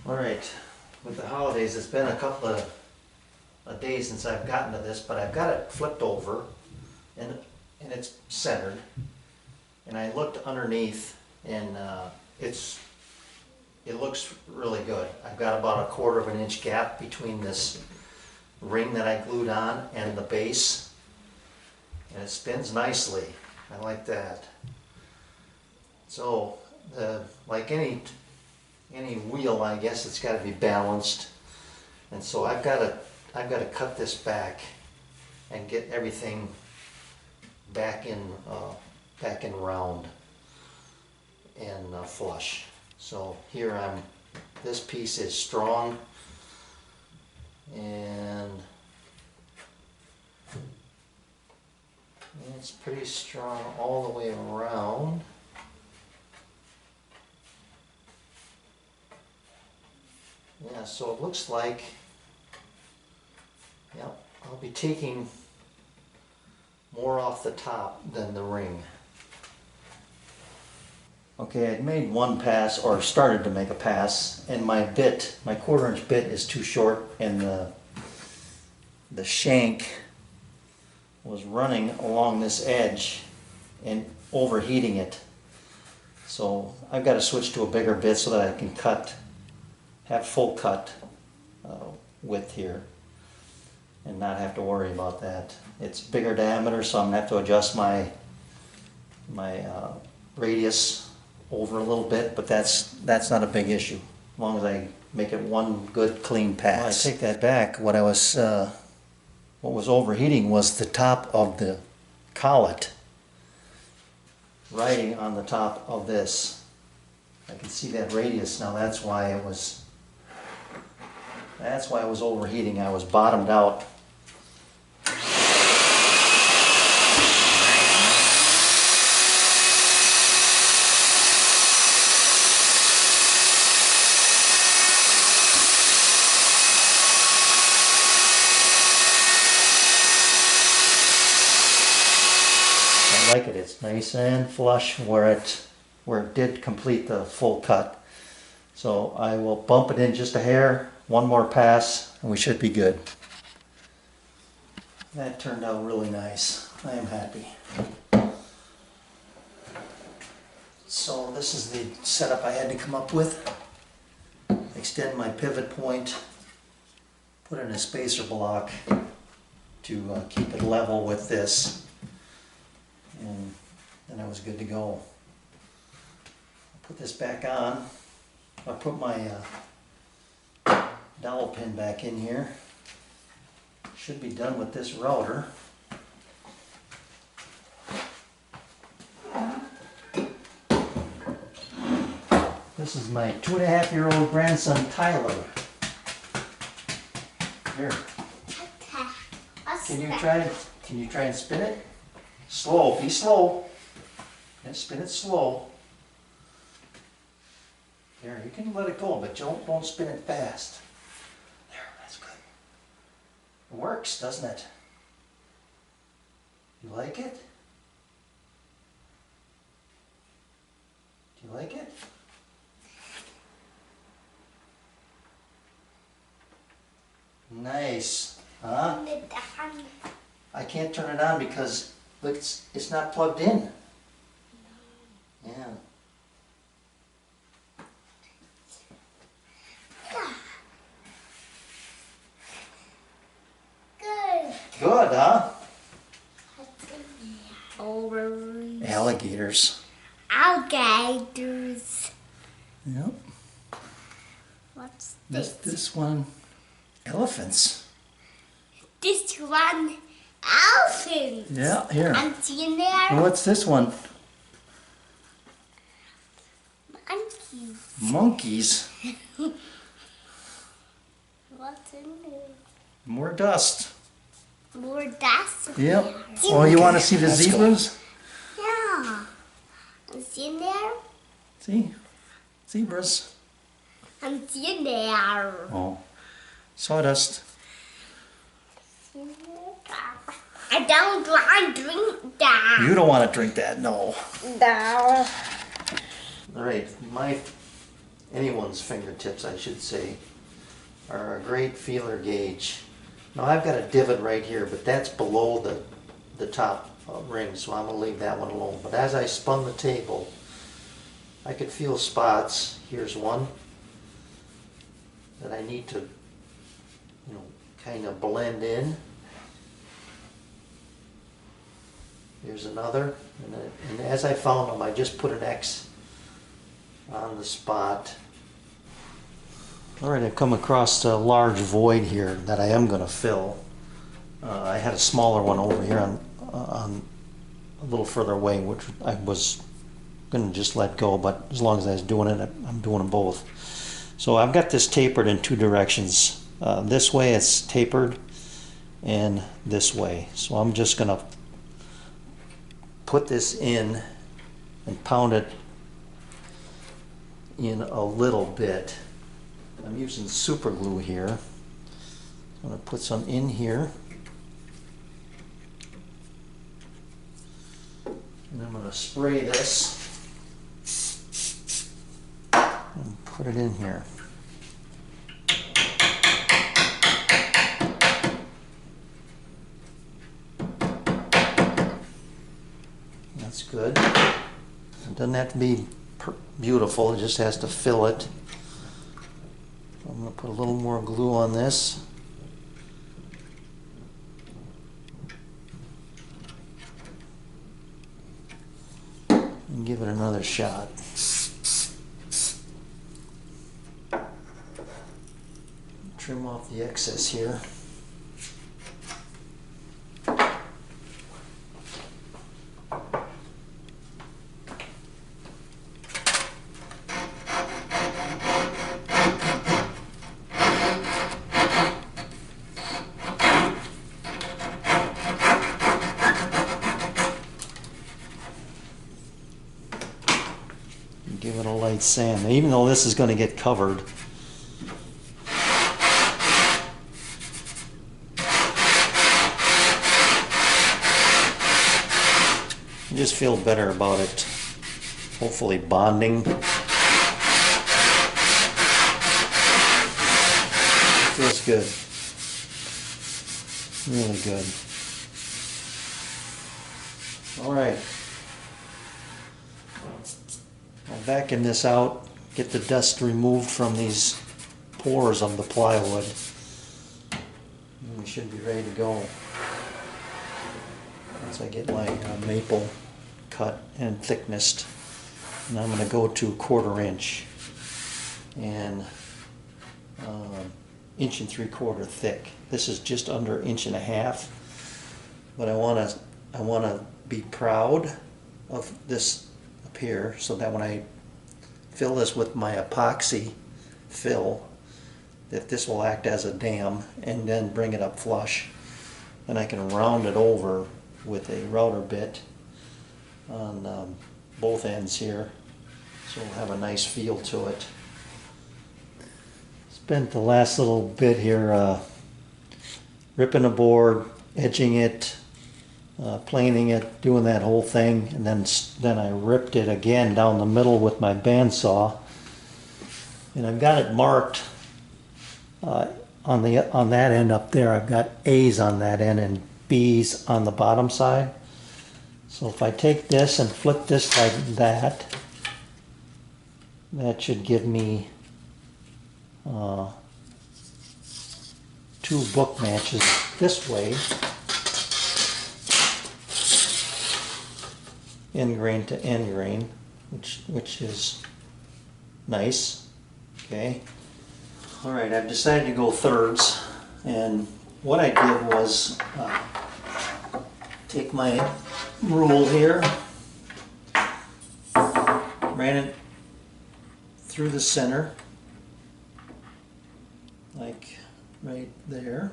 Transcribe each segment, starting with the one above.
Alright, with the holidays, it's been a couple of days since I've gotten to this, but I've got it flipped over and it's centered. And I looked underneath and it looks really good. I've got about 1/4 of an inch gap between this ring that I glued on and the base. And it spins nicely. I like that. So, like any wheel, I guess it's got to be balanced, and so I've got to cut this back and get everything back in round and flush. So here this piece is strong, and it's pretty strong all the way around. Yeah, so it looks like, yeah, I'll be taking more off the top than the ring. Okay, I'd made one pass, or started to make a pass, and my 1/4 inch bit is too short, and the shank was running along this edge and overheating it. So I've got to switch to a bigger bit so that I can have full cut width here and not have to worry about that. It's bigger diameter, so I'm going to have to adjust my radius over a little bit, but that's not a big issue as long as I make it one good clean pass. Well, I take that back. What was overheating was the top of the collet riding on the top of this. I can see that radius now. That's why it was overheating. I was bottomed out. I like it. It's nice and flush where it did complete the full cut. So I will bump it in just a hair, one more pass, and we should be good. That turned out really nice. I am happy. So this is the setup I had to come up with. Extend my pivot point, put in a spacer block to keep it level with this, and then I was good to go. I'll put this back on. I'll put my dowel pin back in here. Should be done with this router. This is my 2.5-year-old grandson Tyler. Here. Can you try and spin it? Slow, be slow. And spin it slow. There, you can let it go, but don't spin it fast. There, that's good. It works, doesn't it? You like it? Do you like it? Nice. Huh? I can't turn it on because it's not plugged in. Yeah. Good, huh? Alligators. Alligators. Yep. What's this? This one, elephants. This one, elephant. Yeah, here. And in there, And what's this one? monkeys. Monkeys. What's in there? More dust. More dust. Yep. Oh, you want to see the zebras? Yeah. What's in there? See? Zebras. And in there. Oh. Sawdust. I don't want to drink that. You don't want to drink that, no. No. Alright, my anyone's fingertips, I should say, are a great feeler gauge. Now I've got a divot right here, but that's below the top ring, so I'm going to leave that one alone. But as I spun the table, I could feel spots. Here's one that I need to, kind of blend in. Here's another, and as I found them, I just put an X on the spot. All right, I've come across a large void here that I am going to fill. I had a smaller one over here on a little further away, which I was going to just let go, but as long as I was doing it, I'm doing them both. So I've got this tapered in two directions. This way it's tapered, and this way. So I'm just going to put this in and pound it in a little bit. I'm using super glue here. I'm going to put some in here. And I'm going to spray this and put it in here. That's good. It doesn't have to be beautiful, it just has to fill it. I'm going to put a little more glue on this. And give it another shot. Trim off the excess here. Give it a light sand, even though this is going to get covered. I just feel better about it. Hopefully bonding. Feels good. Really good. All right. I'll vacuum this out, get the dust removed from these pores of the plywood. And we should be ready to go. Once I get my maple cut and thicknessed. And I'm going to go to 1/4 inch and 1 3/4 thick. This is just under 1.5 inches, but I want to be proud of this up here, so that when I fill this with my epoxy fill, that this will act as a dam and then bring it up flush. Then I can round it over with a router bit on both ends here, so it'll have a nice feel to it. Spent the last little bit here ripping the board, edging it, planing it, doing that whole thing, and then I ripped it again down the middle with my bandsaw, and I've got it marked on that end up there. I've got A's on that end and B's on the bottom side. So if I take this and flip this like that, that should give me 2 book matches this way, end grain to end grain, which is nice. Okay. All right, I've decided to go thirds, and what I did was take my rule here, ran it through the center, like right there.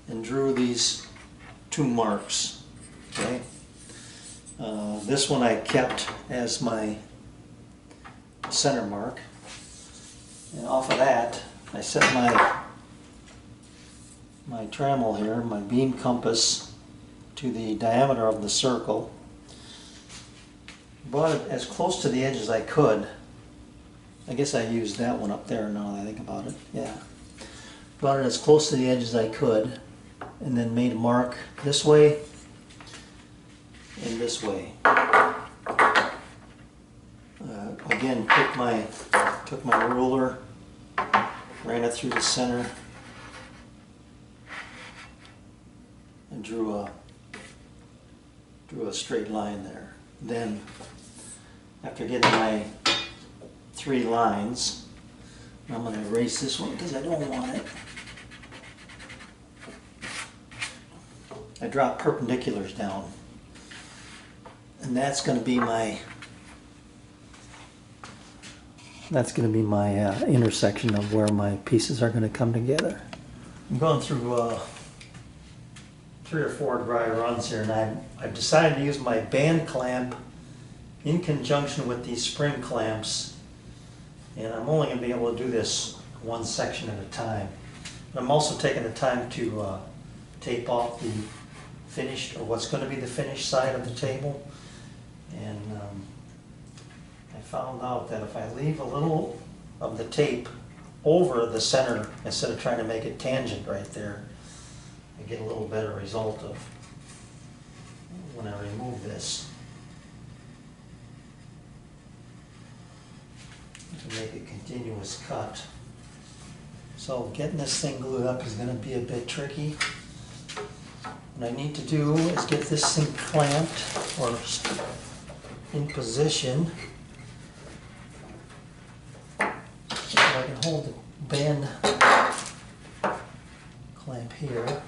And drew these 2 marks. Okay. This one I kept as my center mark, and off of that I set my trammel here, my beam compass, to the diameter of the circle, brought it as close to the edge as I could. I guess I used that one up there now that I think about it, yeah. Brought it as close to the edge as I could, and then made a mark this way and this way. Again, took my ruler, ran it through the center, and drew a straight line there. Then, after getting my 3 lines, I'm going to erase this one because I don't want it. I dropped perpendiculars down, and that's going to be my intersection of where my pieces are going to come together. I'm going through 3 or 4 dry runs here, and I've decided to use my band clamp in conjunction with these spring clamps, and I'm only going to be able to do this one section at a time. But I'm also taking the time to tape off the finished, or what's going to be the finished side of the table. And I found out that if I leave a little of the tape over the center instead of trying to make it tangent right there, I get a little better result of when I remove this. To make a continuous cut. So getting this thing glued up is going to be a bit tricky. What I need to do is get this thing clamped or in position so I can hold the band clamp here.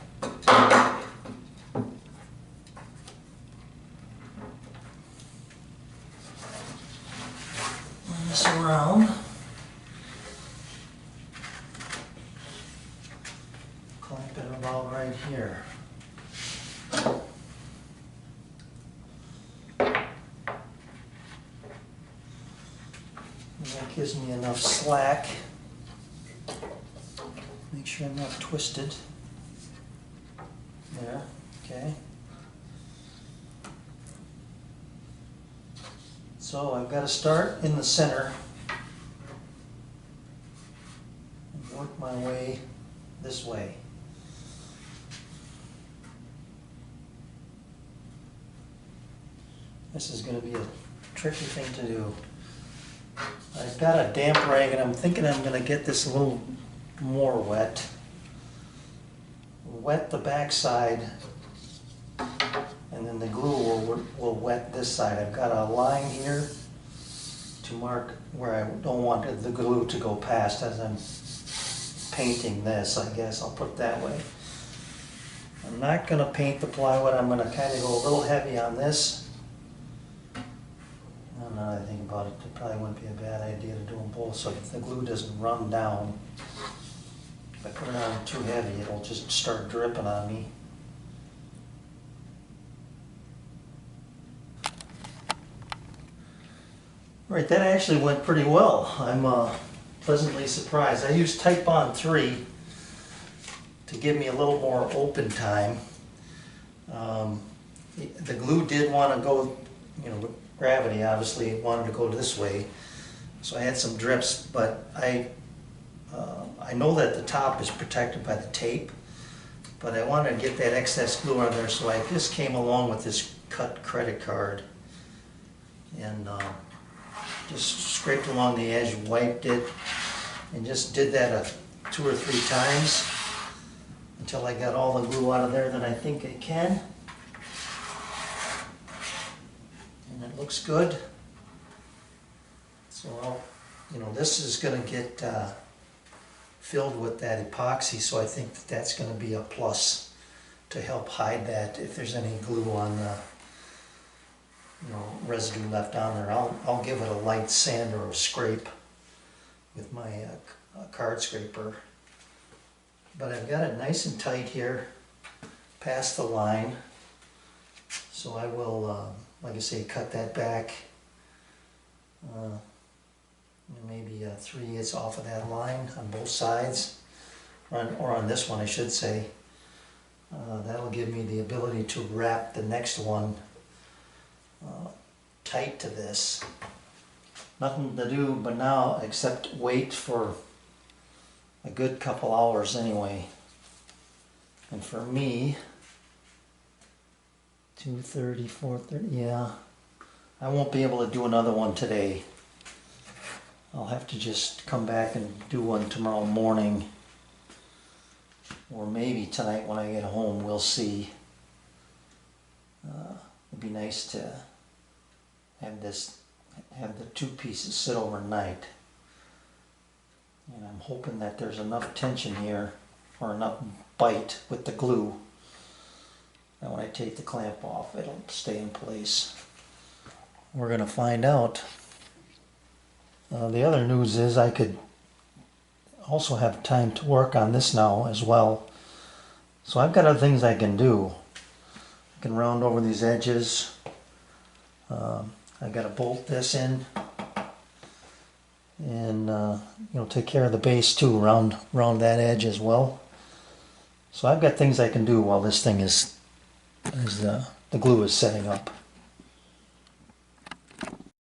Run this around. Clamp it about right here. That gives me enough slack. Make sure I'm not twisted. There, okay. So I've got to start in the center and work my way this way. This is going to be a tricky thing to do. I've got a damp rag and I'm thinking I'm going to get this a little more wet. Wet the back side, and then the glue will wet this side. I've got a line here to mark where I don't want the glue to go past as I'm painting this, I guess. I'll put it that way. I'm not going to paint the plywood. I'm going to kind of go a little heavy on this. Now that I think about it, it probably wouldn't be a bad idea to do them both so that the glue doesn't run down. If I put it on too heavy, it'll just start dripping on me. Right, that actually went pretty well. I'm pleasantly surprised. I used Titebond 3 to give me a little more open time. The glue did want to go, gravity obviously wanted to go this way, so I had some drips, but I know that the top is protected by the tape, but I wanted to get that excess glue on there, so I just came along with this cut credit card and just scraped along the edge, wiped it, and just did that 2 or 3 times until I got all the glue out of there that I think I can. And it looks good. So this is going to get filled with that epoxy, so I think that's going to be a plus to help hide that if there's any glue on the residue left on there. I'll give it a light sand or a scrape with my card scraper. But I've got it nice and tight here past the line, so I will like I say, cut that back maybe 3/8 off of that line on both sides, or on this one I should say. That'll give me the ability to wrap the next one tight to this. Nothing to do but now except wait for a good couple hours anyway. And for me, 2:30, 4:30, yeah. I won't be able to do another one today. I'll have to just come back and do one tomorrow morning. Or maybe tonight when I get home, we'll see. It'd be nice to have the two pieces sit overnight. And I'm hoping that there's enough tension here, or enough bite with the glue, that when I take the clamp off, it'll stay in place. We're gonna find out. The other news is I could also have time to work on this now as well. So I've got other things I can do. I can round over these edges. I got to bolt this in, and take care of the base too, round that edge as well. So I've got things I can do while this thing is the glue is setting up.